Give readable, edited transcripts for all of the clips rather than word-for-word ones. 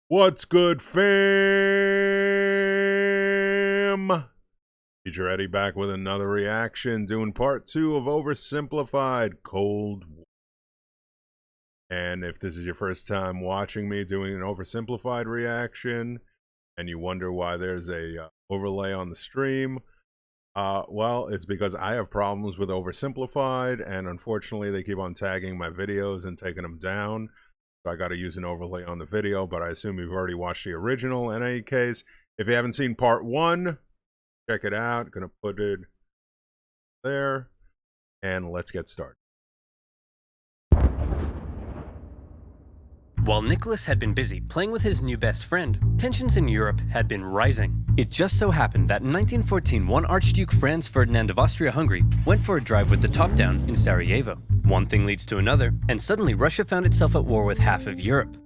What's good, fam? Teacher Eddie back with another reaction, doing part 2 of Oversimplified Cold War. And if this is your first time watching me doing an oversimplified reaction, and you wonder why there's a overlay on the stream, well, it's because I have problems with oversimplified, and unfortunately they keep on tagging my videos and taking them down. So I got to use an overlay on the video, but I assume you've already watched the original. In any case, if you haven't seen part 1, check it out. Gonna put it there, and let's get started. While Nicholas had been busy playing with his new best friend, tensions in Europe had been rising. It just so happened that in 1914, one Archduke Franz Ferdinand of Austria-Hungary went for a drive with the top down in Sarajevo. One thing leads to another, and suddenly Russia found itself at war with half of Europe.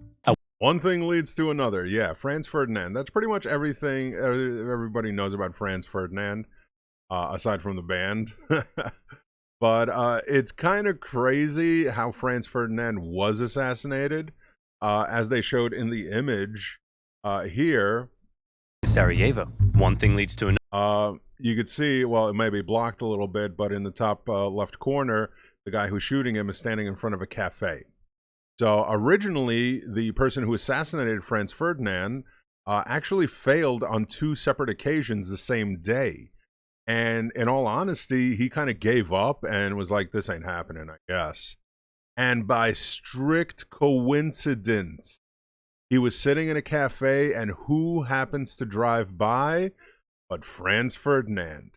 One thing leads to another. Yeah, Franz Ferdinand. That's pretty much everything everybody knows about Franz Ferdinand, aside from the band. But it's kind of crazy how Franz Ferdinand was assassinated. As they showed in the image here. Sarajevo. One thing leads to another. You could see, well, it may be blocked a little bit, but in the top left corner, the guy who's shooting him is standing in front of a cafe. So originally, the person who assassinated Franz Ferdinand actually failed on 2 separate occasions the same day. And in all honesty, he kind of gave up and was like, this ain't happening, I guess. And by strict coincidence, he was sitting in a cafe, and who happens to drive by but Franz Ferdinand?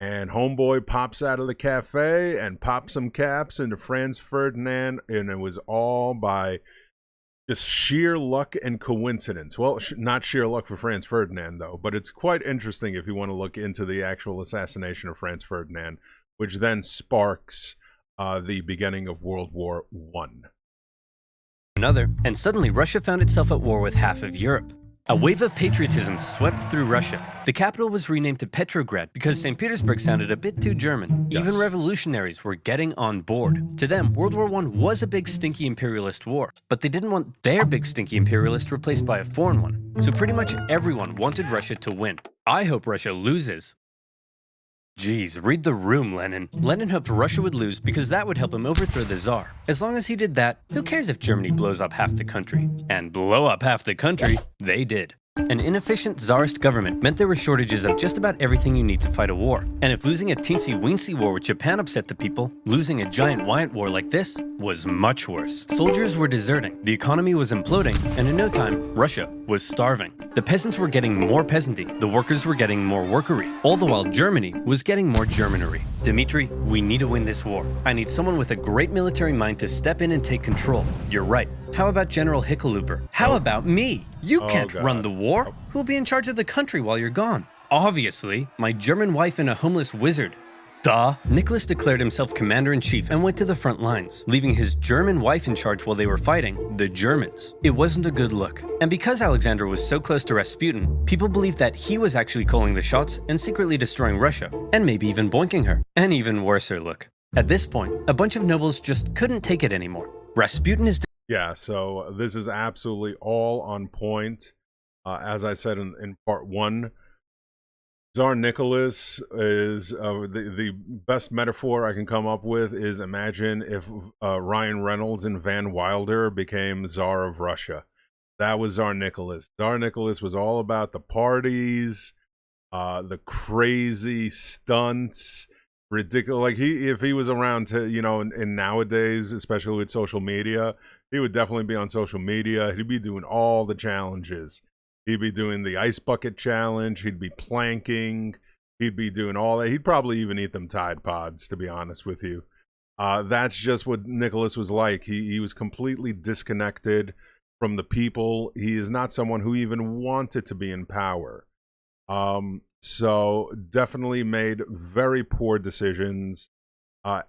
And homeboy pops out of the cafe and pops some caps into Franz Ferdinand, and it was all by just sheer luck and coincidence. Well, not sheer luck for Franz Ferdinand, though, but it's quite interesting if you want to look into the actual assassination of Franz Ferdinand, which then sparks the beginning of World War I. Another, and suddenly Russia found itself at war with half of Europe. A wave of patriotism swept through Russia. The capital was renamed to Petrograd because St. Petersburg sounded a bit too German. Yes. Even revolutionaries were getting on board. To them, World War I was a big stinky imperialist war, but they didn't want their big stinky imperialist replaced by a foreign one. So pretty much everyone wanted Russia to win. I hope Russia loses. Geez, read the room, Lenin. Lenin hoped Russia would lose because that would help him overthrow the Tsar. As long as he did that, who cares if Germany blows up half the country? And blow up half the country, they did. An inefficient Tsarist government meant there were shortages of just about everything you need to fight a war. And if losing a teensy-weensy war with Japan upset the people, losing a giant Wyatt war like this was much worse. Soldiers were deserting, the economy was imploding, and in no time, Russia was starving. The peasants were getting more peasanty, the workers were getting more workery, all the while Germany was getting more Germanery. Dmitri, we need to win this war. I need someone with a great military mind to step in and take control. You're right. How about General Hickenlooper? How about me? You can't run the war. Who'll be in charge of the country while you're gone? Obviously, my German wife and a homeless wizard. Duh. Nicholas declared himself commander-in-chief and went to the front lines, leaving his German wife in charge while they were fighting the Germans. It wasn't a good look. And because Alexander was so close to Rasputin, people believed that he was actually calling the shots and secretly destroying Russia, and maybe even boinking her. An even worser look. At this point, a bunch of nobles just couldn't take it anymore. Rasputin is... Yeah, so this is absolutely all on point. As I said in part 1, Czar Nicholas is the best metaphor I can come up with is imagine if Ryan Reynolds and Van Wilder became Tsar of Russia. That was Czar Nicholas. Czar Nicholas was all about the parties, the crazy stunts, ridiculous. Like if he was around to, you know, in nowadays, especially with social media, he would definitely be on social media. He'd be doing all the challenges. He'd be doing the ice bucket challenge. He'd be planking. He'd be doing all that. He'd probably even eat them Tide Pods, to be honest with you. That's just what Nicholas was like. He was completely disconnected from the people. He is not someone who even wanted to be in power. So definitely made very poor decisions.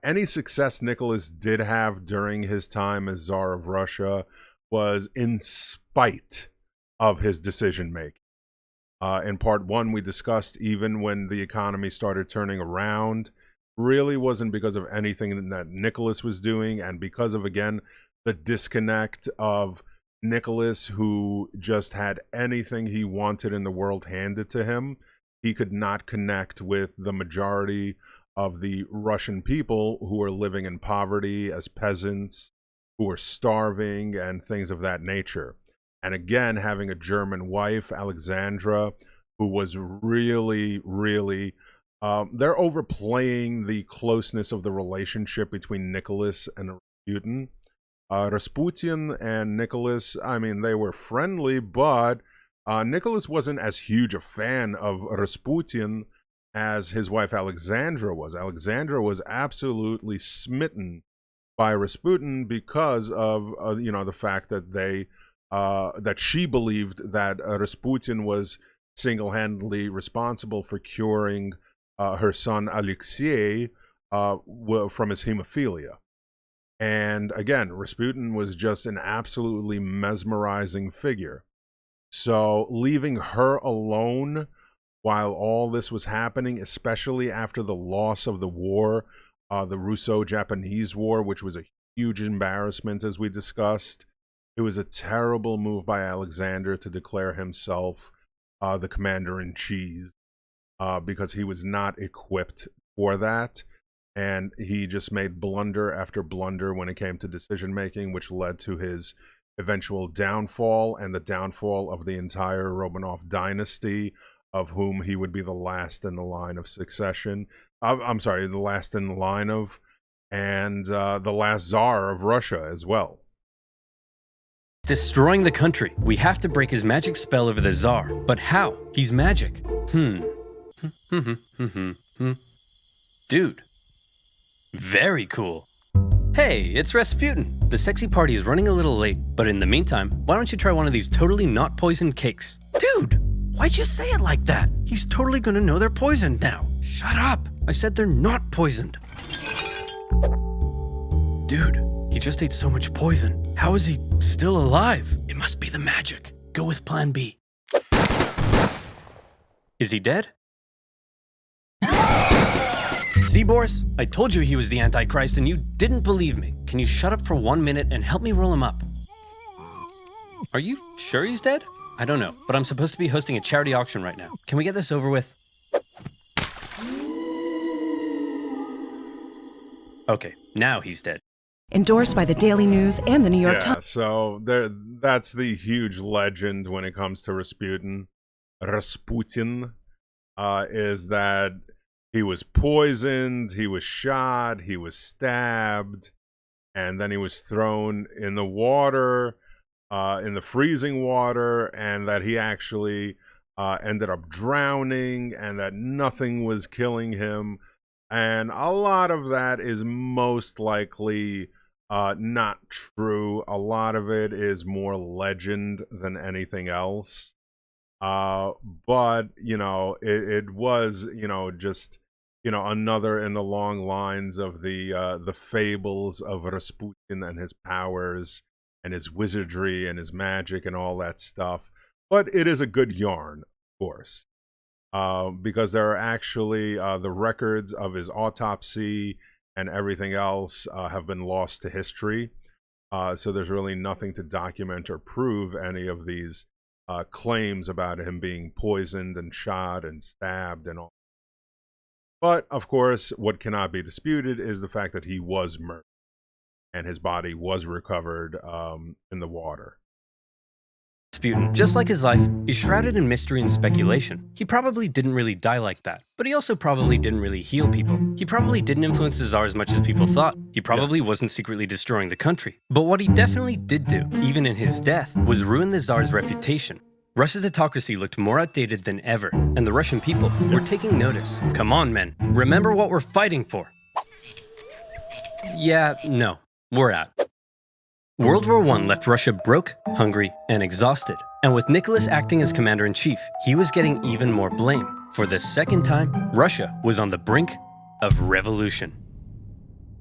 Any success Nicholas did have during his time as Tsar of Russia was in spite of his decision making. In part 1, we discussed even when the economy started turning around, really wasn't because of anything that Nicholas was doing, and because of, again, the disconnect of Nicholas, who just had anything he wanted in the world handed to him. He could not connect with the majority of the Russian people who were living in poverty as peasants, who were starving, and things of that nature. And again, having a German wife, Alexandra, who was really, really, they're overplaying the closeness of the relationship between Nicholas and Rasputin. Rasputin and Nicholas, I mean, they were friendly, but Nicholas wasn't as huge a fan of Rasputin as his wife Alexandra was. Alexandra was absolutely smitten by Rasputin because of the fact that that she believed that Rasputin was single-handedly responsible for curing her son Alexei from his hemophilia. And again, Rasputin was just an absolutely mesmerizing figure. So leaving her alone while all this was happening, especially after the loss of the war, the Russo-Japanese War, which was a huge embarrassment, as we discussed. It was a terrible move by Alexander to declare himself the commander-in-chief because he was not equipped for that. And he just made blunder after blunder when it came to decision-making, which led to his eventual downfall and the downfall of the entire Romanov dynasty, of whom he would be the last in the line of succession. I'm sorry, the last in the line of, and the last Tsar of Russia as well. Destroying the country. We have to break his magic spell over the Tsar. But how? He's magic. Dude. Very cool. Hey, it's Rasputin. The sexy party is running a little late, but in the meantime, why don't you try one of these totally not poisoned cakes? Dude, why'd you say it like that? He's totally gonna know they're poisoned now. Shut up. I said they're not poisoned. Dude, he just ate so much poison. How is he still alive? It must be the magic. Go with plan B. Is he dead? See, Boris? I told you he was the Antichrist and you didn't believe me. Can you shut up for 1 minute and help me roll him up? Are you sure he's dead? I don't know, but I'm supposed to be hosting a charity auction right now. Can we get this over with? Okay, now he's dead. Endorsed by the Daily News and the New York Times. So that's the huge legend when it comes to Rasputin. Is that he was poisoned, he was shot, he was stabbed, and then he was thrown in the water, in the freezing water, and that he actually ended up drowning, and that nothing was killing him. And a lot of that is most likely not true. A lot of it is more legend than anything else. But it was just another in the long lines of the fables of Rasputin and his powers and his wizardry and his magic and all that stuff. But it is a good yarn, of course, because there are actually the records of his autopsy and everything else have been lost to history. So there's really nothing to document or prove any of these claims about him being poisoned and shot and stabbed and all. But, of course, what cannot be disputed is the fact that he was murdered and his body was recovered in the water. Rasputin, just like his life, is shrouded in mystery and speculation. He probably didn't really die like that, but he also probably didn't really heal people. He probably didn't influence the Tsar as much as people thought. He probably wasn't secretly destroying the country. But what he definitely did do, even in his death, was ruin the Tsar's reputation. Russia's autocracy looked more outdated than ever, and the Russian people were taking notice. Come on, men. Remember what we're fighting for. Yeah, no. We're out. World War I left Russia broke, hungry, and exhausted. And with Nicholas acting as commander-in-chief, he was getting even more blame. For the second time, Russia was on the brink of revolution.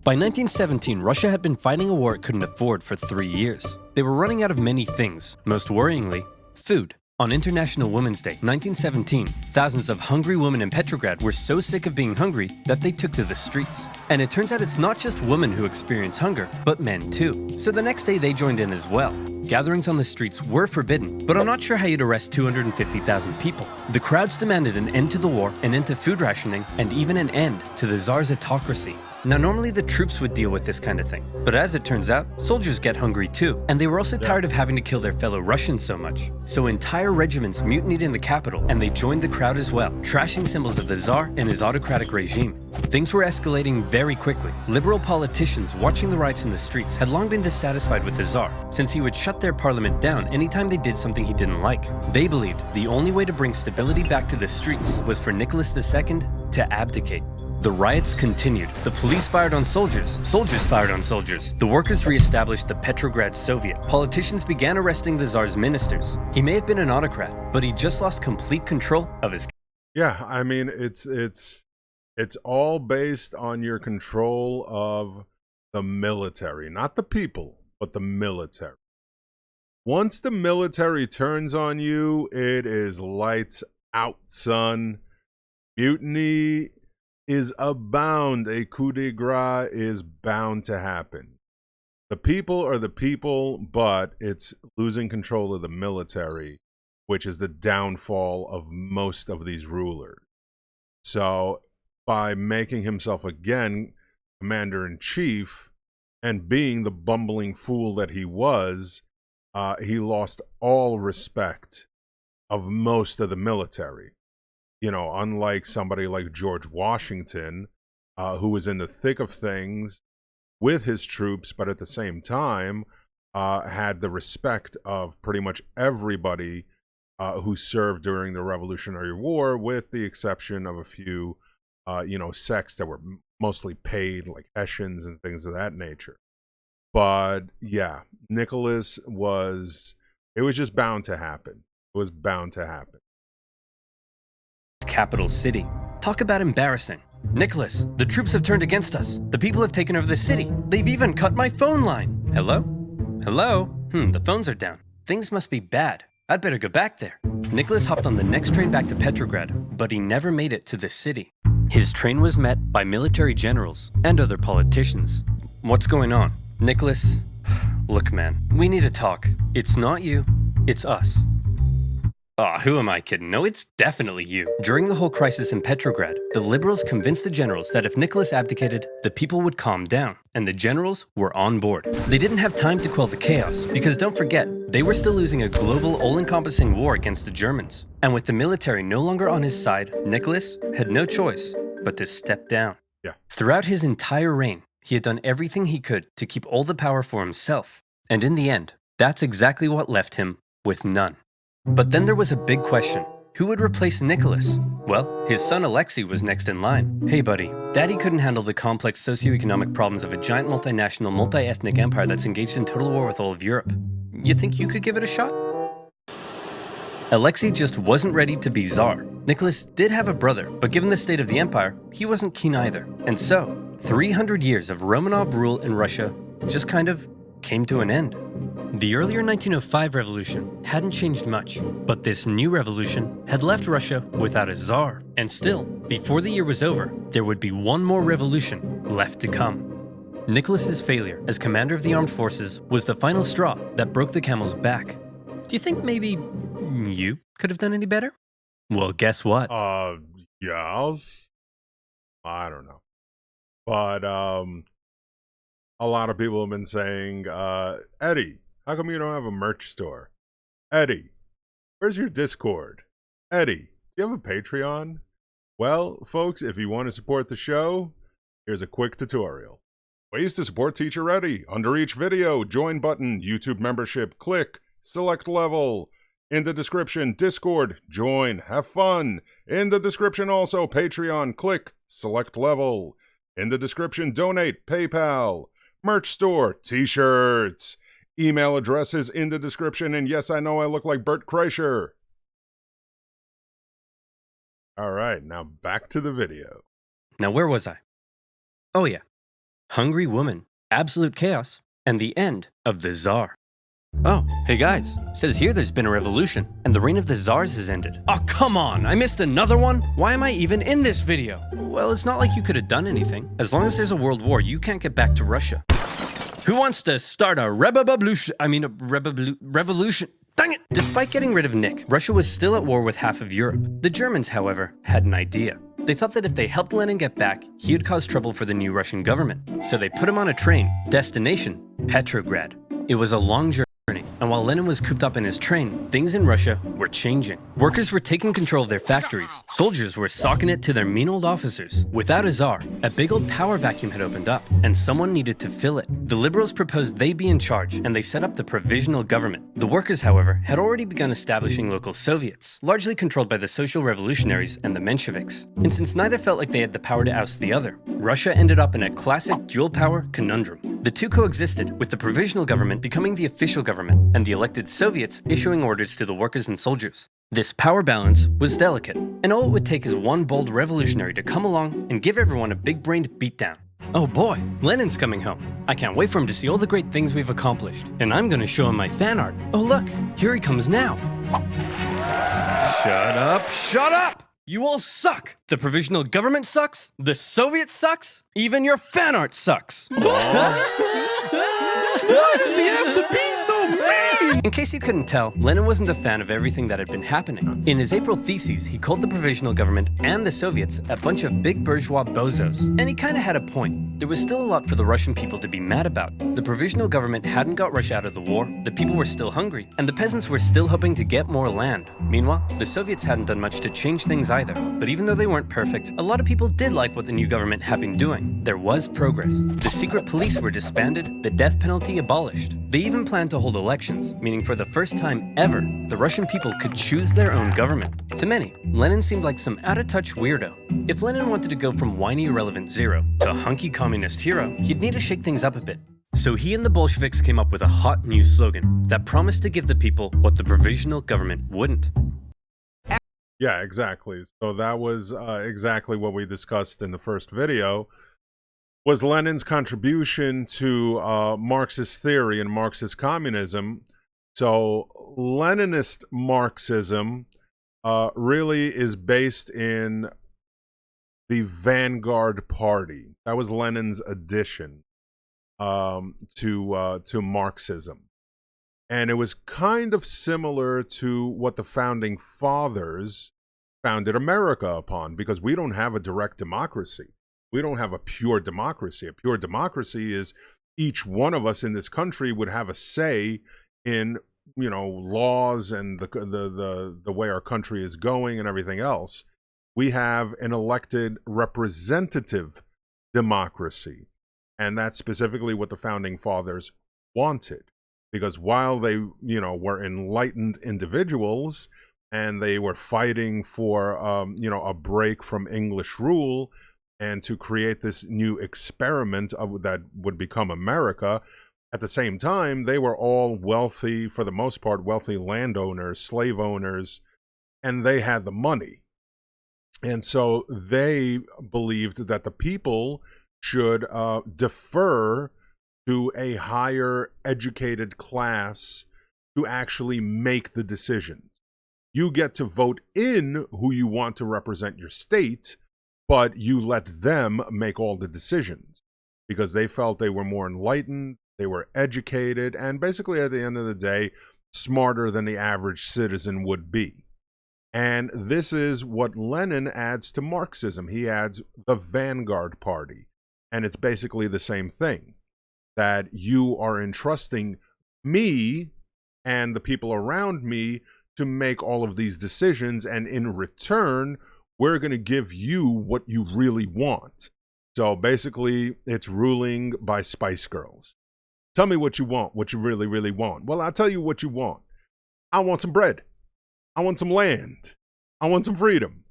By 1917, Russia had been fighting a war it couldn't afford for 3 years. They were running out of many things, most worryingly, food. On International Women's Day, 1917, thousands of hungry women in Petrograd were so sick of being hungry that they took to the streets. And it turns out it's not just women who experience hunger, but men too. So the next day they joined in as well. gatherings on the streets were forbidden, but I'm not sure how you'd arrest 250,000 people. The crowds demanded an end to the war, an end to food rationing, and even an end to the Tsar's autocracy. Now, normally the troops would deal with this kind of thing, but as it turns out, soldiers get hungry too, and they were also tired of having to kill their fellow Russians so much. So entire regiments mutinied in the capital, and they joined the crowd as well, trashing symbols of the Tsar and his autocratic regime. Things were escalating very quickly. Liberal politicians watching the riots in the streets had long been dissatisfied with the Tsar, since he would shut their parliament down anytime they did something he didn't like. They believed the only way to bring stability back to the streets was for Nicholas II to abdicate. The riots continued. The police fired on soldiers. Soldiers fired on soldiers. The workers re-established the Petrograd Soviet. Politicians began arresting the Tsar's ministers. He may have been an autocrat, but he just lost complete control of his... Yeah, I mean, it's all based on your control of the military. Not the people, but the military. Once the military turns on you, it is lights out, son. Mutiny is abound. A coup de grace is bound to happen. The people are the people, but it's losing control of the military, which is the downfall of most of these rulers. So by making himself again commander-in-chief and being the bumbling fool that he was, he lost all respect of most of the military. You know, unlike somebody like George Washington, who was in the thick of things with his troops, but at the same time had the respect of pretty much everybody who served during the Revolutionary War, with the exception of a few, sects that were mostly paid, like Hessians and things of that nature. But yeah, Nicholas it was just bound to happen. It was bound to happen. Capital city. Talk about embarrassing. Nicholas, the troops have turned against us. The people have taken over the city. They've even cut my phone line. Hello? Hello? The phones are down. Things must be bad. I'd better go back there. Nicholas hopped on the next train back to Petrograd, but he never made it to the city. His train was met by military generals and other politicians. What's going on? Nicholas, look man, we need to talk. It's not you, it's us. Who am I kidding? No, it's definitely you. During the whole crisis in Petrograd, the liberals convinced the generals that if Nicholas abdicated, the people would calm down, and the generals were on board. They didn't have time to quell the chaos, because don't forget, they were still losing a global, all-encompassing war against the Germans. And with the military no longer on his side, Nicholas had no choice but to step down. Yeah. Throughout his entire reign, he had done everything he could to keep all the power for himself. And in the end, that's exactly what left him with none. But then there was a big question. Who would replace Nicholas? Well, his son Alexei was next in line. Hey buddy, Daddy couldn't handle the complex socioeconomic problems of a giant multinational, multi-ethnic empire that's engaged in total war with all of Europe. You think you could give it a shot? Alexei just wasn't ready to be Tsar. Nicholas did have a brother, but given the state of the empire, he wasn't keen either. And so, 300 years of Romanov rule in Russia just kind of came to an end. The earlier 1905 revolution hadn't changed much, but this new revolution had left Russia without a Tsar. And still, before the year was over, there would be one more revolution left to come. Nicholas's failure as commander of the armed forces was the final straw that broke the camel's back. Do you think maybe you could have done any better? Well, guess what? Yes. I don't know. But, a lot of people have been saying, Eddie, how come you don't have a merch store? Eddie, where's your Discord? Eddie, do you have a Patreon? Well, folks, if you want to support the show, here's a quick tutorial. Ways to support Teacher Eddie. Under each video, join button, YouTube membership, click, select level. In the description, Discord, join, have fun. In the description also, Patreon, click, select level. In the description, donate, PayPal. Merch store, t-shirts. Email addresses in the description, and yes, I know I look like Bert Kreischer. All right, now back to the video. Now where was I? Oh yeah. Hungry woman, absolute chaos, and the end of the Tsar. Oh, hey guys, says here there's been a revolution, and the reign of the Tsars has ended. Oh, come on, I missed another one? Why am I even in this video? Well, it's not like you could have done anything. As long as there's a world war, you can't get back to Russia. Who wants to start a revolution? Revolution. Dang it! Despite getting rid of Nick, Russia was still at war with half of Europe. The Germans, however, had an idea. They thought that if they helped Lenin get back, he would cause trouble for the new Russian government. So they put him on a train, destination, Petrograd. It was a long journey, and while Lenin was cooped up in his train, things in Russia were changing. Workers were taking control of their factories. Soldiers were socking it to their mean old officers. Without a czar, a big old power vacuum had opened up, and someone needed to fill it. The liberals proposed they be in charge, and they set up the provisional government. The workers, however, had already begun establishing local Soviets, largely controlled by the social revolutionaries and the Mensheviks. And since neither felt like they had the power to oust the other, Russia ended up in a classic dual power conundrum. The two coexisted, with the provisional government becoming the official government, and the elected Soviets issuing orders to the workers and soldiers. This power balance was delicate, and all it would take is one bold revolutionary to come along and give everyone a big-brained beatdown. Oh boy, Lenin's coming home. I can't wait for him to see all the great things we've accomplished, and I'm gonna show him my fan art. Oh look, here he comes now. Shut up, shut up! You all suck! The provisional government sucks, the Soviet sucks, even your fan art sucks! Why does he have to be so mean? In case you couldn't tell, Lenin wasn't a fan of everything that had been happening. In his April theses, he called the provisional government and the Soviets a bunch of big bourgeois bozos. And he kinda had a point. There was still a lot for the Russian people to be mad about. The provisional government hadn't got Russia out of the war, the people were still hungry, and the peasants were still hoping to get more land. Meanwhile, the Soviets hadn't done much to change things either. But even though they weren't perfect, a lot of people did like what the new government had been doing. There was progress. The secret police were disbanded, the death penalty abolished. They even planned to hold elections, meaning for the first time ever, the Russian people could choose their own government. To many, Lenin seemed like some out-of-touch weirdo. If Lenin wanted to go from whiny irrelevant zero to hunky communist hero, he'd need to shake things up a bit. So he and the Bolsheviks came up with a hot new slogan that promised to give the people what the provisional government wouldn't. Yeah, exactly. So that was exactly what we discussed in the first video, was Lenin's contribution to Marxist theory and Marxist communism. So Leninist Marxism really is based in the Vanguard Party. That was Lenin's addition to Marxism. And it was kind of similar to what the founding fathers founded America upon, because we don't have a direct democracy. We don't have a pure democracy. A pure democracy is each one of us in this country would have a say in, you know, laws and the way our country is going and everything else. We have an elected representative democracy. And that's specifically what the founding fathers wanted. Because while they, you know, were enlightened individuals and they were fighting for, you know, a break from English rule and to create this new experiment that would become America, at the same time, they were all wealthy, for the most part, wealthy landowners, slave owners, and they had the money. And so they believed that the people should defer to a higher educated class to actually make the decisions. You get to vote in who you want to represent your state, but you let them make all the decisions because they felt they were more enlightened, they were educated, and basically at the end of the day, smarter than the average citizen would be. And this is what Lenin adds to Marxism. He adds the Vanguard Party. And it's basically the same thing, that you are entrusting me and the people around me to make all of these decisions, and in return, we're going to give you what you really want. So basically, it's ruling by Spice Girls. Tell me what you want, what you really, really want. Well, I'll tell you what you want. I want some bread. I want some land. I want some freedom.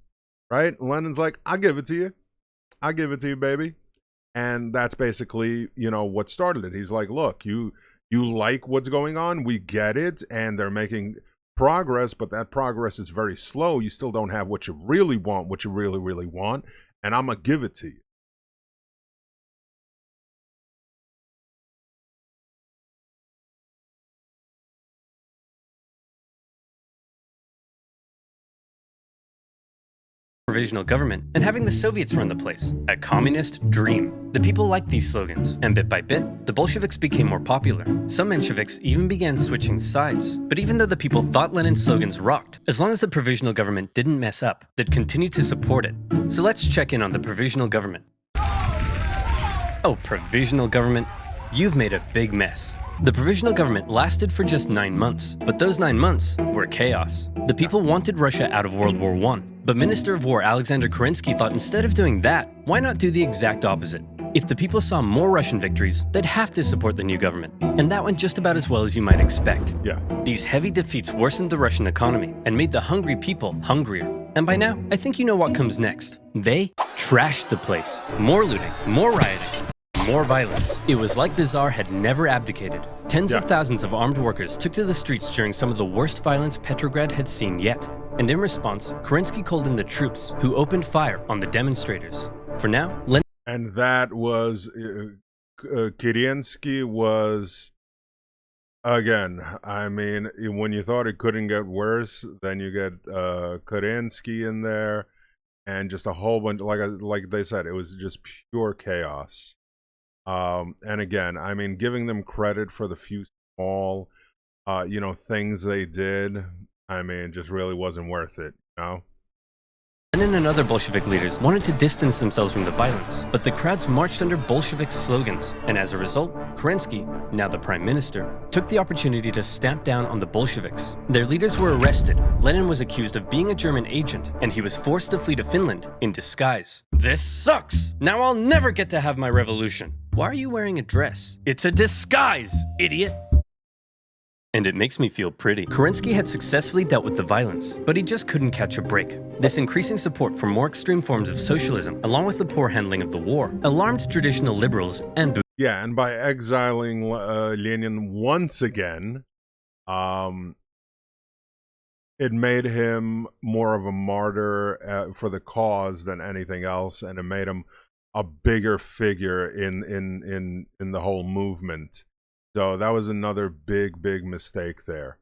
Right? Lenin's like, I'll give it to you. I'll give it to you, baby. And that's basically, you know, what started it. He's like, look, you like what's going on. We get it. And they're making progress, but that progress is very slow. You still don't have what you really want, what you really, really want. And I'm going to give it to you. provisional government and having the Soviets run the place. A communist dream. The people liked these slogans, and bit by bit, the Bolsheviks became more popular. Some Mensheviks even began switching sides. But even though the people thought Lenin's slogans rocked, as long as the provisional government didn't mess up, they'd continue to support it. So let's check in on the provisional government. Oh, provisional government, you've made a big mess. The provisional government lasted for just 9 months, but those 9 months were chaos. The people wanted Russia out of World War I, but Minister of War Alexander Kerensky thought instead of doing that, why not do the exact opposite? If the people saw more Russian victories, they'd have to support the new government, and that went just about as well as you might expect. Yeah. These heavy defeats worsened the Russian economy and made the hungry people hungrier. And by now, I think you know what comes next. They trashed the place. More looting, more rioting, more violence. It was like the Tsar had never abdicated. Tens of thousands of armed workers took to the streets during some of the worst violence Petrograd had seen yet. And in response, Kerensky called in the troops, who opened fire on the demonstrators. For now, And that was, Kerensky was, again, I mean, when you thought it couldn't get worse, then you get Kerensky in there, and just a whole bunch, like they said, it was just pure chaos. And again, I mean, giving them credit for the few small, things they did, I mean, just really wasn't worth it, you know? Lenin and other Bolshevik leaders wanted to distance themselves from the violence, but the crowds marched under Bolshevik slogans, and as a result, Kerensky, now the prime minister, took the opportunity to stamp down on the Bolsheviks. Their leaders were arrested. Lenin was accused of being a German agent, and he was forced to flee to Finland in disguise. This sucks! Now I'll never get to have my revolution. Why are you wearing a dress? It's a disguise, idiot! And it makes me feel pretty. Kerensky had successfully dealt with the violence, but he just couldn't catch a break. This increasing support for more extreme forms of socialism, along with the poor handling of the war, alarmed traditional liberals and Yeah, and by exiling Lenin once again, it made him more of a martyr for the cause than anything else, and it made him a bigger figure in the whole movement. So that was another big mistake there.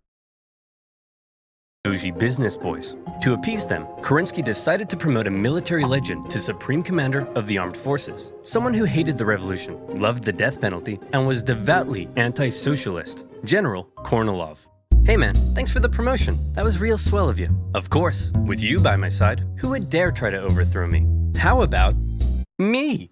bougie business boys. To appease them, Kerensky decided to promote a military legend to Supreme Commander of the Armed Forces, someone who hated the revolution, loved the death penalty, and was devoutly anti-socialist, General Kornilov. Hey man, thanks for the promotion. That was real swell of you. Of course, with you by my side, who would dare try to overthrow me? How about me?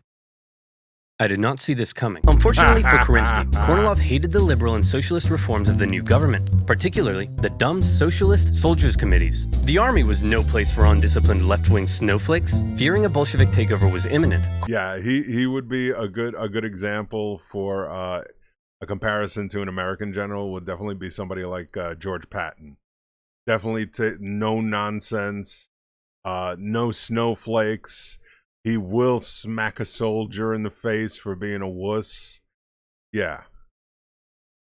I did not see this coming. Unfortunately for Kerensky, Kornilov hated the liberal and socialist reforms of the new government, particularly the dumb socialist soldiers' committees. The army was no place for undisciplined left-wing snowflakes. Fearing a Bolshevik takeover was imminent. Yeah, he would be a good example for a comparison to an American general. Would definitely be somebody like George Patton. Definitely no nonsense, no snowflakes. He will smack a soldier in the face for being a wuss. Yeah.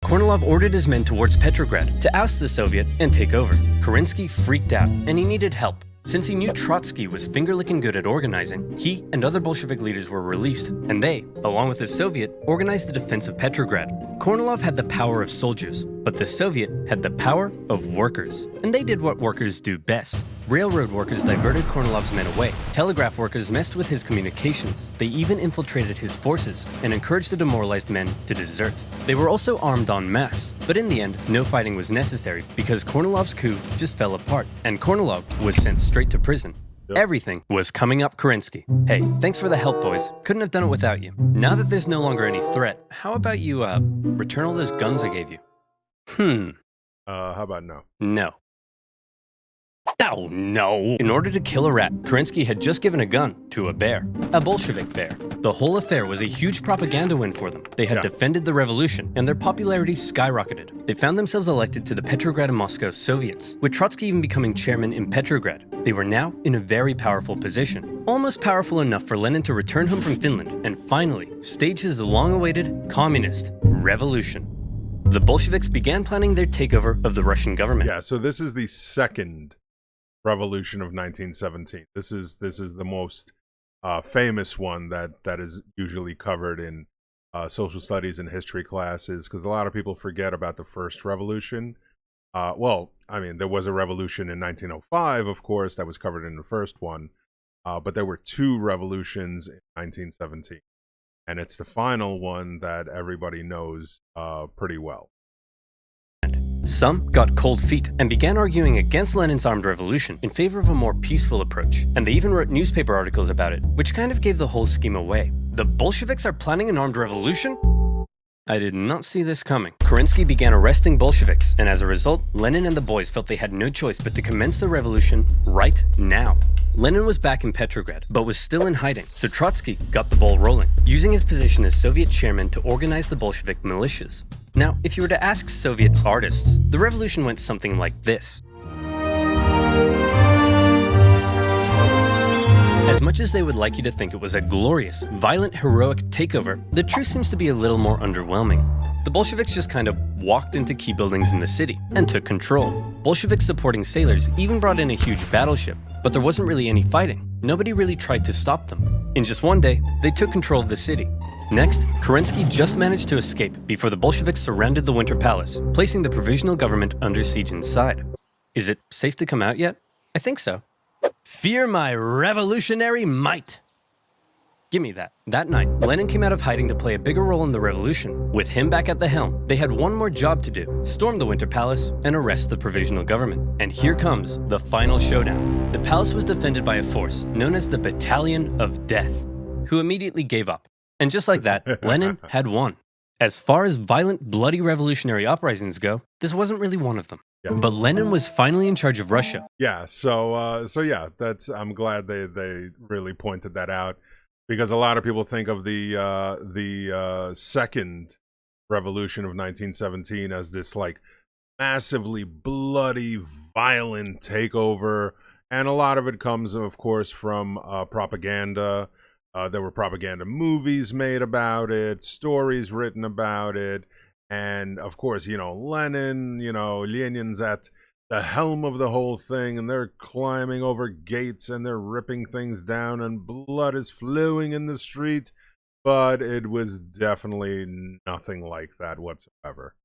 Kornilov ordered his men towards Petrograd to oust the Soviet and take over. Kerensky freaked out, and he needed help. Since he knew Trotsky was finger-licking good at organizing, he and other Bolshevik leaders were released, and they, along with the Soviet, organized the defense of Petrograd. Kornilov had the power of soldiers, but the Soviet had the power of workers. And they did what workers do best. Railroad workers diverted Kornilov's men away. Telegraph workers messed with his communications. They even infiltrated his forces and encouraged the demoralized men to desert. They were also armed en masse, but in the end, no fighting was necessary because Kornilov's coup just fell apart, and Kornilov was sent straight to prison. Yep. Everything was coming up Kerensky. Hey, thanks for the help, boys. Couldn't have done it without you. Now that there's no longer any threat, how about you, return all those guns I gave you? How about no? No. Oh, no. In order to kill a rat, Kerensky had just given a gun to a bear. A Bolshevik bear. The whole affair was a huge propaganda win for them. They had defended the revolution, and their popularity skyrocketed. They found themselves elected to the Petrograd and Moscow Soviets, with Trotsky even becoming chairman in Petrograd. They were now in a very powerful position. Almost powerful enough for Lenin to return home from Finland and finally stage his long-awaited communist revolution. The Bolsheviks began planning their takeover of the Russian government. Yeah, so this is the second revolution of 1917. This is the most famous one that is usually covered in social studies and history classes, because a lot of people forget about the first revolution. Well, I mean, there was a revolution in 1905, of course, that was covered in the first one, But there were two revolutions in 1917. And it's the final one that everybody knows pretty well. Some got cold feet and began arguing against Lenin's armed revolution in favor of a more peaceful approach, and they even wrote newspaper articles about it, which kind of gave the whole scheme away. The Bolsheviks are planning an armed revolution? I did not see this coming. Kerensky began arresting Bolsheviks, and as a result, Lenin and the boys felt they had no choice but to commence the revolution right now. Lenin was back in Petrograd, but was still in hiding, so Trotsky got the ball rolling, using his position as Soviet chairman to organize the Bolshevik militias. Now, if you were to ask Soviet artists, the revolution went something like this. As much as they would like you to think it was a glorious, violent, heroic takeover, the truth seems to be a little more underwhelming. The Bolsheviks just kind of walked into key buildings in the city and took control. Bolshevik supporting sailors even brought in a huge battleship, but there wasn't really any fighting. Nobody really tried to stop them. In just one day, they took control of the city. Next, Kerensky just managed to escape before the Bolsheviks surrounded the Winter Palace, placing the provisional government under siege inside. Is it safe to come out yet? I think so. Fear my revolutionary might! Give me that. That night, Lenin came out of hiding to play a bigger role in the revolution. With him back at the helm, they had one more job to do: storm the Winter Palace and arrest the provisional government. And here comes the final showdown. The palace was defended by a force known as the Battalion of Death, who immediately gave up. And just like that, Lenin had won. As far as violent, bloody revolutionary uprisings go, this wasn't really one of them. Yeah. But Lenin was finally in charge of Russia. Yeah, so yeah, I'm glad they really pointed that out, because a lot of people think of the second revolution of 1917 as this like massively bloody, violent takeover, and a lot of it comes, of course, from propaganda. There were propaganda movies made about it, stories written about it. And of course, Lenin's at the helm of the whole thing, and they're climbing over gates and they're ripping things down and blood is flowing in the street. But it was definitely nothing like that whatsoever.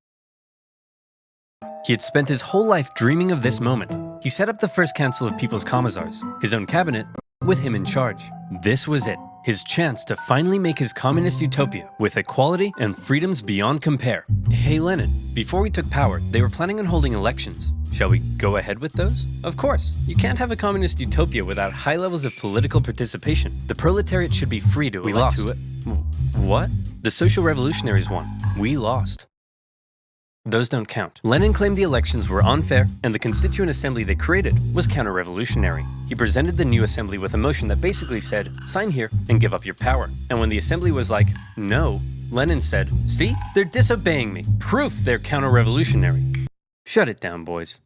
He had spent his whole life dreaming of this moment. He set up the first Council of People's Commissars, his own cabinet, with him in charge. This was it. His chance to finally make his communist utopia with equality and freedoms beyond compare. Hey Lenin, before we took power, they were planning on holding elections. Shall we go ahead with those? Of course. You can't have a communist utopia without high levels of political participation. The proletariat should be free to elect who it. What? The social revolutionaries won. We lost. Those don't count. Lenin claimed the elections were unfair, and the Constituent Assembly they created was counter-revolutionary. He presented the new assembly with a motion that basically said, sign here and give up your power. And when the assembly was like, no, Lenin said, see, they're disobeying me. Proof they're counter-revolutionary. Shut it down, boys.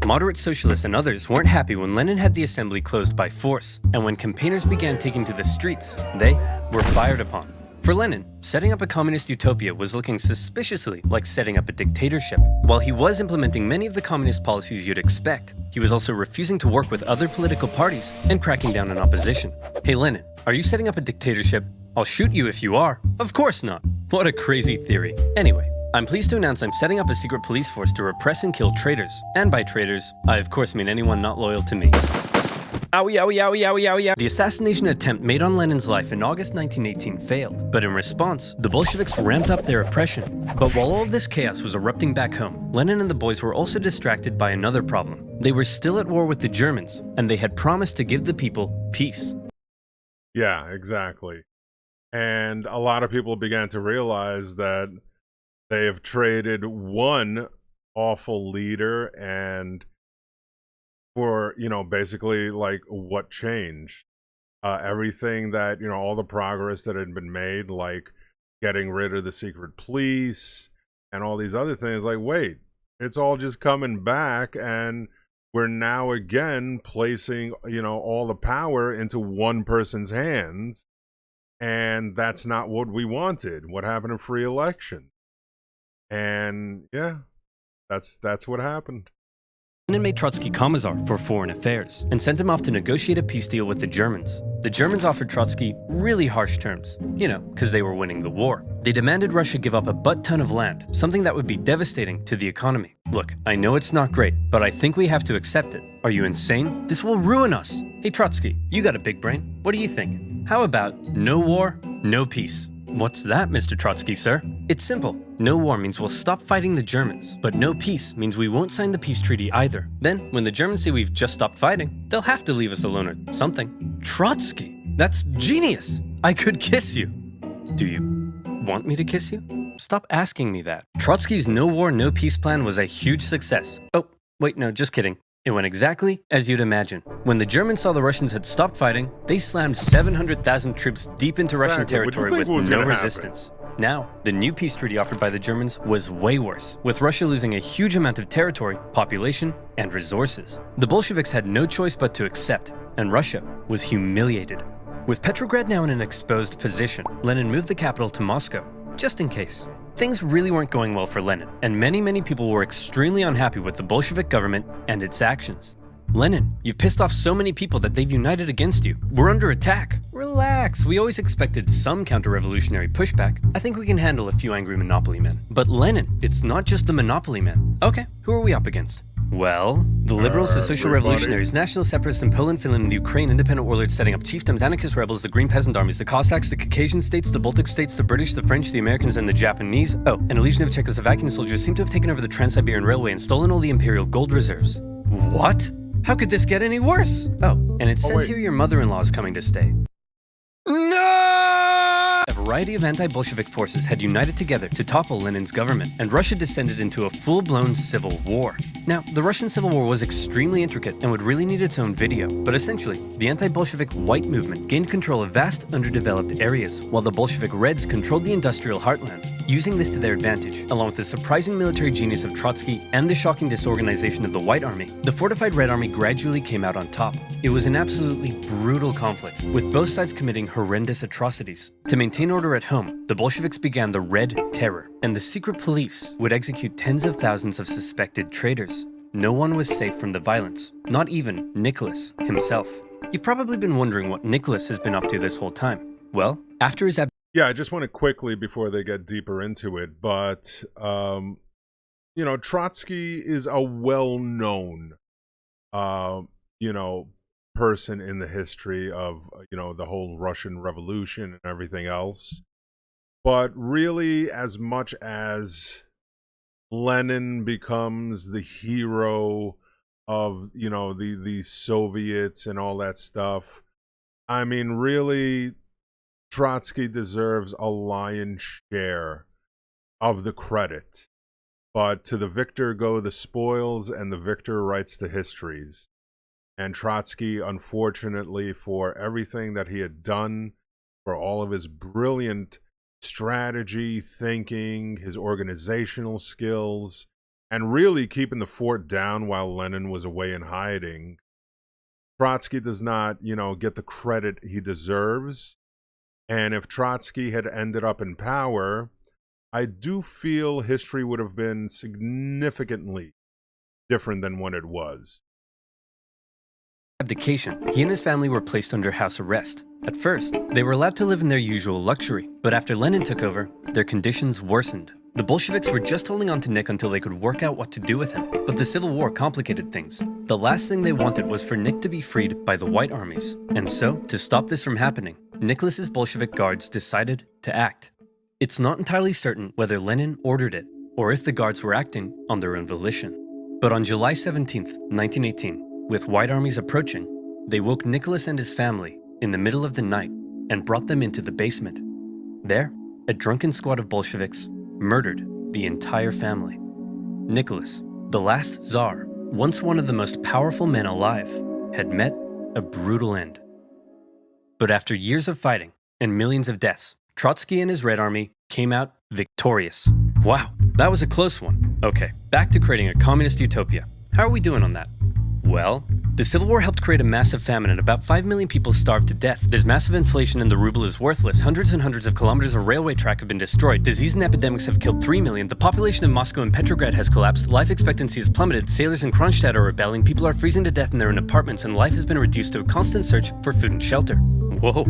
Moderate socialists and others weren't happy when Lenin had the assembly closed by force, and when campaigners began taking to the streets, they were fired upon. For Lenin, setting up a communist utopia was looking suspiciously like setting up a dictatorship. While he was implementing many of the communist policies you'd expect, he was also refusing to work with other political parties and cracking down on opposition. Hey Lenin, are you setting up a dictatorship? I'll shoot you if you are. Of course not. What a crazy theory. Anyway, I'm pleased to announce I'm setting up a secret police force to repress and kill traitors. And by traitors, I of course mean anyone not loyal to me. Owie, owie, owie, owie, owie. The assassination attempt made on Lenin's life in August 1918 failed, but in response, the Bolsheviks ramped up their oppression. But while all of this chaos was erupting back home, Lenin and the boys were also distracted by another problem. They were still at war with the Germans, and they had promised to give the people peace. Yeah, exactly. And a lot of people began to realize that they have traded one awful leader and for, basically like what changed. Everything that, all the progress that had been made, like getting rid of the secret police and all these other things, like, wait, it's all just coming back, and we're now again placing, all the power into one person's hands. And that's not what we wanted. What happened in free election? And yeah, that's what happened. Lenin made Trotsky Commissar for Foreign Affairs and sent him off to negotiate a peace deal with the Germans. The the Germans offered Trotsky really harsh terms, because they were winning the war. They demanded Russia give up a butt-ton of land, something that would be devastating to the economy. Look, I know it's not great, but I think we have to accept it. Are you insane? This will ruin us. Hey Trotsky, you got a big brain. What do you think? How about no war, no peace? What's that, Mr. Trotsky, sir? It's simple. No war means we'll stop fighting the Germans, but no peace means we won't sign the peace treaty either. Then, when the Germans say we've just stopped fighting, they'll have to leave us alone or something. Trotsky, that's genius! I could kiss you. Do you want me to kiss you? Stop asking me that. Trotsky's no war, no peace plan was a huge success. Oh, wait, no, just kidding. It went exactly as you'd imagine. When the Germans saw the Russians had stopped fighting, they slammed 700,000 troops deep into Russian territory with no resistance. Now, the new peace treaty offered by the Germans was way worse, with Russia losing a huge amount of territory, population, and resources. The Bolsheviks had no choice but to accept, and Russia was humiliated. With Petrograd now in an exposed position, Lenin moved the capital to Moscow, just in case. Things really weren't going well for Lenin, and many people were extremely unhappy with the Bolshevik government and its actions. Lenin, you've pissed off so many people that they've united against you. We're under attack. Relax, we always expected some counter-revolutionary pushback. I think we can handle a few angry monopoly men. But Lenin, it's not just the monopoly men. Okay, who are we up against? Well, the liberals, the social revolutionaries, national separatists in Poland, Finland, and the Ukraine, independent warlords setting up chiefdoms, anarchist rebels, the Green Peasant Armies, the Cossacks, the Caucasian states, the Baltic states, the British, the French, the Americans, and the Japanese. Oh, and a legion of Czechoslovakian soldiers seem to have taken over the Trans-Siberian Railway and stolen all the imperial gold reserves. What? How could this get any worse? Oh, and it says here your mother-in-law is coming to stay. No! A variety of anti-Bolshevik forces had united together to topple Lenin's government, and Russia descended into a full-blown civil war. Now, the Russian Civil War was extremely intricate and would really need its own video, but essentially, the anti-Bolshevik white movement gained control of vast, underdeveloped areas, while the Bolshevik Reds controlled the industrial heartland. Using this to their advantage, along with the surprising military genius of Trotsky and the shocking disorganization of the White Army, the fortified Red Army gradually came out on top. It was an absolutely brutal conflict, with both sides committing horrendous atrocities. To maintain order at home, the Bolsheviks began the Red Terror, and the secret police would execute tens of thousands of suspected traitors. No one was safe from the violence, not even Nicholas himself. You've probably been wondering what Nicholas has been up to this whole time. Well, after his Yeah, I just want to quickly, before they get deeper into it, but, Trotsky is a well-known, person in the history of, the whole Russian Revolution and everything else. But really, as much as Lenin becomes the hero of, the Soviets and all that stuff, I mean, really, Trotsky deserves a lion's share of the credit, but to the victor go the spoils, and the victor writes the histories. And Trotsky, unfortunately, for everything that he had done, for all of his brilliant strategy, thinking, his organizational skills, and really keeping the fort down while Lenin was away in hiding, Trotsky does not, get the credit he deserves. And if Trotsky had ended up in power, I do feel history would have been significantly different than what it was. Abdication, he and his family were placed under house arrest. At first, they were allowed to live in their usual luxury, but after Lenin took over, their conditions worsened. The Bolsheviks were just holding on to Nick until they could work out what to do with him, but the Civil War complicated things. The last thing they wanted was for Nick to be freed by the White Armies, and so, to stop this from happening, Nicholas's Bolshevik guards decided to act. It's not entirely certain whether Lenin ordered it, or if the guards were acting on their own volition. But on July 17th, 1918, with White Armies approaching, they woke Nicholas and his family in the middle of the night and brought them into the basement. There, a drunken squad of Bolsheviks murdered the entire family. Nicholas, the last Tsar, once one of the most powerful men alive, had met a brutal end. But after years of fighting and millions of deaths, Trotsky and his Red Army came out victorious. Wow, that was a close one. Okay, back to creating a communist utopia. How are we doing on that? Well, the Civil War helped create a massive famine and about 5 million people starved to death. There's massive inflation and the ruble is worthless. Hundreds and hundreds of kilometers of railway track have been destroyed. Disease and epidemics have killed 3 million. The population of Moscow and Petrograd has collapsed. Life expectancy has plummeted. Sailors in Kronstadt are rebelling. People are freezing to death in their own apartments, and life has been reduced to a constant search for food and shelter. Whoa.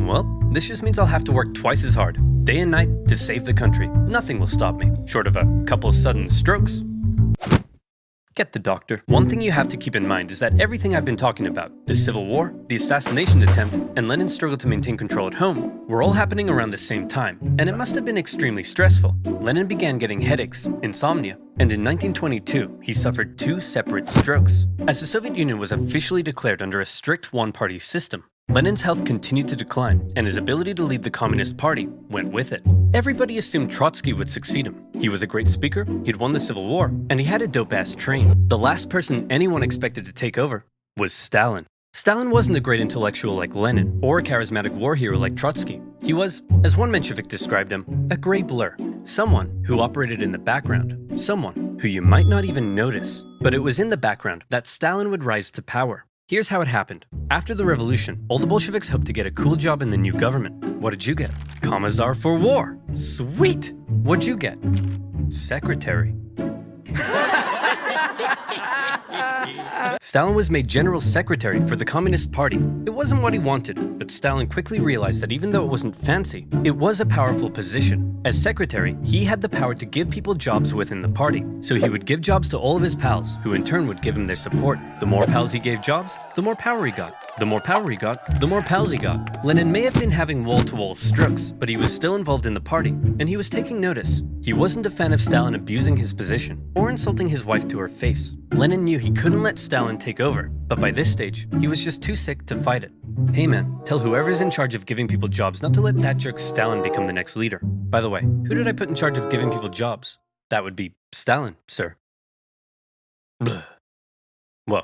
Well, this just means I'll have to work twice as hard, day and night, to save the country. Nothing will stop me, short of a couple of sudden strokes. Get the doctor. One thing you have to keep in mind is that everything I've been talking about, the Civil War, the assassination attempt, and Lenin's struggle to maintain control at home, were all happening around the same time, and it must have been extremely stressful. Lenin began getting headaches, insomnia, and in 1922, he suffered 2 separate strokes. As the Soviet Union was officially declared under a strict one-party system, Lenin's health continued to decline, and his ability to lead the Communist Party went with it. Everybody assumed Trotsky would succeed him. He was a great speaker, he'd won the Civil War, and he had a dope-ass train. The last person anyone expected to take over was Stalin. Stalin wasn't a great intellectual like Lenin, or a charismatic war hero like Trotsky. He was, as one Menshevik described him, a gray blur. Someone who operated in the background. Someone who you might not even notice. But it was in the background that Stalin would rise to power. Here's how it happened. After the revolution, all the Bolsheviks hoped to get a cool job in the new government. What did you get? Commissar for war. Sweet! What'd you get? Secretary. Stalin was made general secretary for the Communist Party. It wasn't what he wanted, but Stalin quickly realized that even though it wasn't fancy, it was a powerful position. As secretary, he had the power to give people jobs within the party. So he would give jobs to all of his pals, who in turn would give him their support. The more pals he gave jobs, the more power he got. The more power he got, the more pals he got. Lenin may have been having wall-to-wall strokes, but he was still involved in the party, and he was taking notice. He wasn't a fan of Stalin abusing his position, or insulting his wife to her face. Lenin knew he couldn't let Stalin take over, but by this stage, he was just too sick to fight it. Hey man, tell whoever's in charge of giving people jobs not to let that jerk Stalin become the next leader. By the way, who did I put in charge of giving people jobs? That would be Stalin, sir. Blah. Whoa.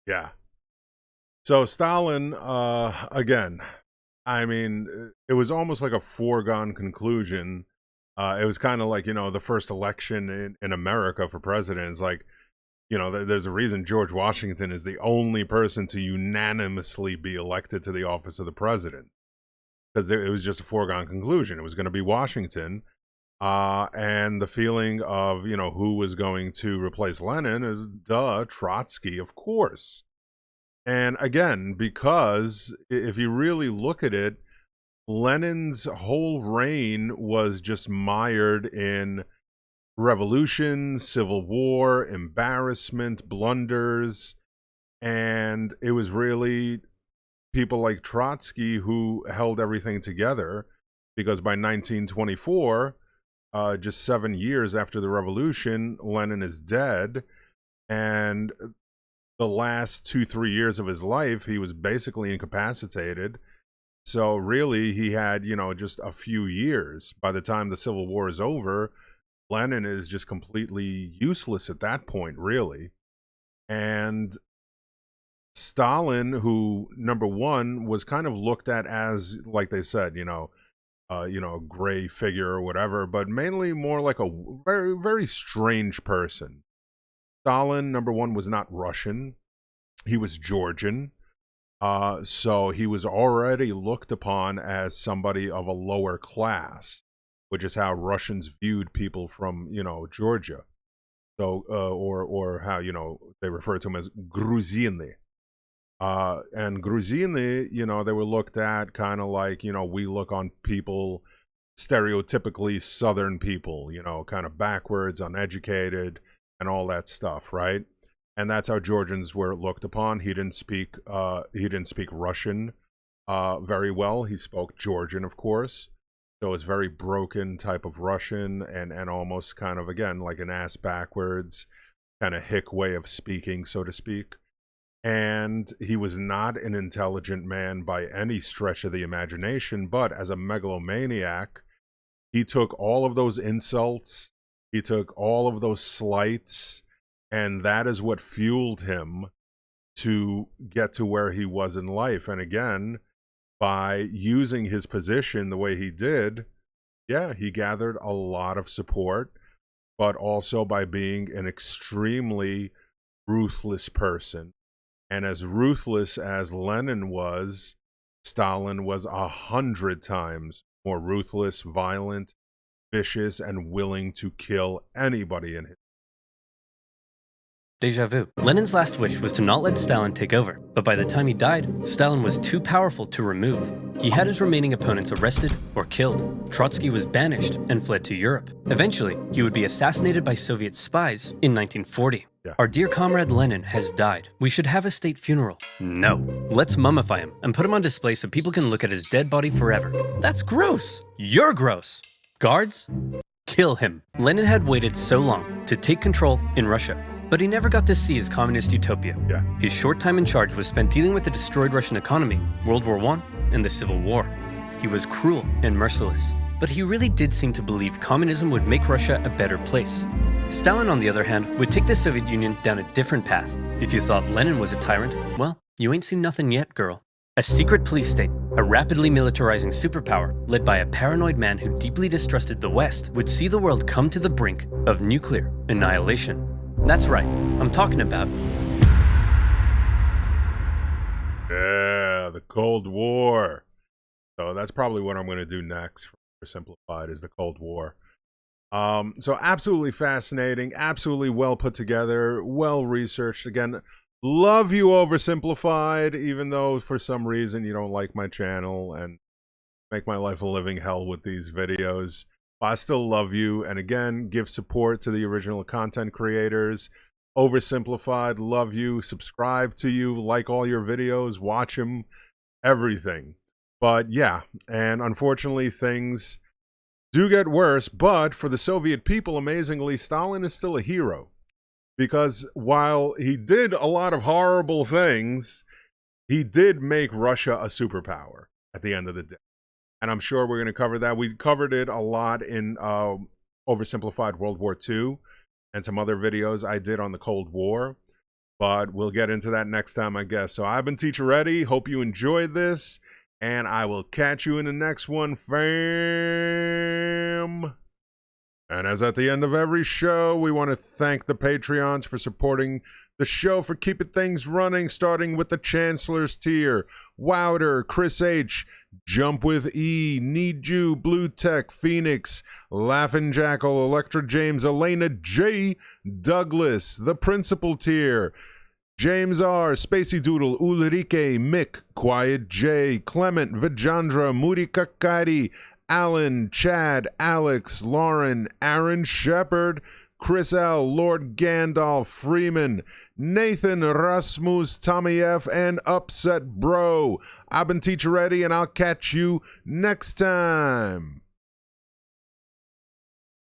Yeah. So Stalin, again, I mean, it was almost like a foregone conclusion. It was kind of like, the first election in America for president is like, there's a reason George Washington is the only person to unanimously be elected to the office of the president. Because it was just a foregone conclusion. It was going to be Washington. And the feeling of, who was going to replace Lenin is, Trotsky, of course. And again, because if you really look at it, Lenin's whole reign was just mired in revolution, civil war, embarrassment, blunders, and it was really people like Trotsky who held everything together, because by 1924, just 7 years after the revolution, Lenin is dead, and the last 2-3 years of his life, he was basically incapacitated. So really, he had, just a few years. By the time the Civil War is over, Lenin is just completely useless at that point, really. And Stalin, who, number one, was kind of looked at as, like they said, a gray figure or whatever, but mainly more like a very, very strange person. Stalin, number one, was not Russian. He was Georgian. So he was already looked upon as somebody of a lower class, which is how Russians viewed people from, Georgia. So, or how, they refer to him as Gruzini. And Gruzini, they were looked at kind of like, we look on people, stereotypically Southern people, kind of backwards, uneducated, and all that stuff, right? And that's how Georgians were looked upon. He didn't speak Russian very well. He spoke Georgian, of course. So it's very broken type of Russian, and almost kind of, again, like an ass backwards, kind of hick way of speaking, so to speak. And he was not an intelligent man by any stretch of the imagination, but as a megalomaniac, he took all of those insults, he took all of those slights, and that is what fueled him to get to where he was in life. And again, by using his position the way he did, yeah, he gathered a lot of support, but also by being an extremely ruthless person. And as ruthless as Lenin was, Stalin was 100 times more ruthless, violent, vicious, and willing to kill anybody in his Deja vu. Lenin's last wish was to not let Stalin take over, but by the time he died, Stalin was too powerful to remove. He had his remaining opponents arrested or killed. Trotsky was banished and fled to Europe. Eventually, he would be assassinated by Soviet spies in 1940. Yeah. Our dear comrade Lenin has died. We should have a state funeral. No. Let's mummify him and put him on display so people can look at his dead body forever. That's gross. You're gross. Guards, kill him. Lenin had waited so long to take control in Russia, but he never got to see his communist utopia. Yeah. His short time in charge was spent dealing with the destroyed Russian economy, World War I, and the Civil War. He was cruel and merciless, but he really did seem to believe communism would make Russia a better place. Stalin, on the other hand, would take the Soviet Union down a different path. If you thought Lenin was a tyrant, well, you ain't seen nothing yet, girl. A secret police state, a rapidly militarizing superpower led by a paranoid man who deeply distrusted the West, would see the world come to the brink of nuclear annihilation. That's right, I'm talking about... Yeah, the Cold War. So that's probably what I'm going to do next for Simplified, is the Cold War. So absolutely fascinating, absolutely well put together, well researched. Again, love you, Oversimplified, even though for some reason you don't like my channel and make my life a living hell with these videos. I still love you, and again, give support to the original content creators. Oversimplified, love you, subscribe to you, like all your videos, watch them, everything. But yeah, and unfortunately things do get worse, but for the Soviet people, amazingly, Stalin is still a hero. Because while he did a lot of horrible things, he did make Russia a superpower at the end of the day. And I'm sure we're going to cover that. We covered it a lot in Oversimplified World War II and some other videos I did on the Cold War. But we'll get into that next time, I guess. So I've been Teacher Eddie. Hope you enjoyed this. And I will catch you in the next one, fam. And as at the end of every show, we want to thank the Patreons for supporting the show, for keeping things running, starting with the Chancellor's tier: Wouter, Chris H, Jump with E, Need You, Blue Tech, Phoenix, Laughin' Jackal, Electra James, Elena J, Douglas, the Principal tier: James R, Spacey Doodle, Ulrike, Mick, Quiet J, Clement, Vijandra, Moody Kakari, Alan, Chad, Alex, Lauren, Aaron Shepard, Chris L, Lord Gandalf, Freeman, Nathan, Rasmus, Tommy F, and Upset Bro. I've been Teacher Eddie, and I'll catch you next time.